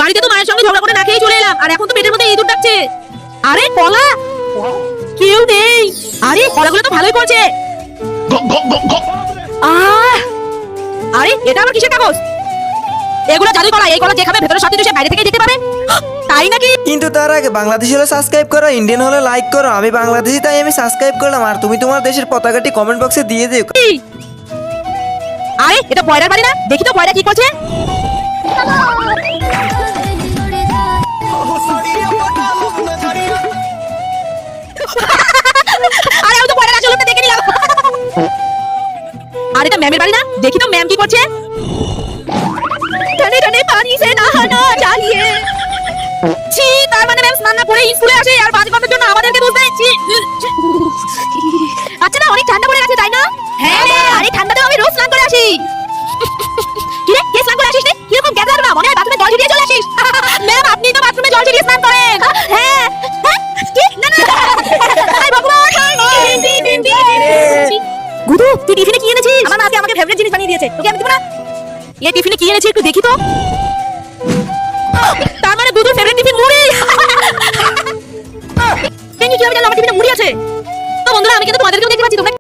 বাড়িতে তো মায়ের সঙ্গে ঝগড়া করে না খেয়ে চলে এলাম, আর এখন তো পেটের মধ্যে ইঁদুর ডাকছে। আরে কলা কেউ নেই। আরে কলাগুলো তো ভালোই করছে। আরে এটা আবার কিসের কাগজ? এগুলো জাদুই কলা। এই কলা যে খাবে ভেতরে সব কিছু সে বাইরে থেকে দেখতে পাবে। তাই নাকি? কিন্তু তার আগে বাংলাদেশি হলে সাবস্ক্রাইব করো, ইন্ডিয়ান হলে লাইক করো। আমি বাংলাদেশি তাই আমি সাবস্ক্রাইব করলাম, আর তুমি তোমার দেশের পতাকাটি কমেন্ট বক্সে দিয়ে দিও। আরে এটা বয়রার বাড়ি না? দেখি তো বয়রা কি করছে। আরে আমি তো বয়রার আসল রূপটা দেখে নিলাম। আর এটা ম্যামের বাড়ি না? দেখি তো ম্যাম কি করছে। ठंडे ठंडे पानी से नहाना चाहिए। ছি, তার মানে ম্যাম স্নান না করে স্কুলে আসে আর বাজি করার জন্য আমাদেরকে দোষ দেয়। ছি। আচ্ছা না, অনেক ঠান্ডা পড়ে গেছে তাই না? হ্যাঁ, আরে ঠান্ডাতে আমি রোজ স্নান করে আসি। কি রে, কে স্নান করে আসিস রে? কিরকম গ্যাস লাগবে না? মনে হয় বাথরুমে জল ছিটিয়ে চলে আসিস। ম্যাম আপনি তো বাথরুমে জল ছিটিয়ে স্নান করেন। হ্যাঁ কি? না না, আই ভগবান। গুদু, তুই টিফিনে কি এনেছিস? আমার মা আজকে আমাকে ফেভারিট জিনিস বানিয়ে দিয়েছে, তোকে আমি দেব না? এই টিফিনে কি এনেছিস একটু দেখি তো। তার মানে গুদুর ফেভারিট টিফিন মুড়ি।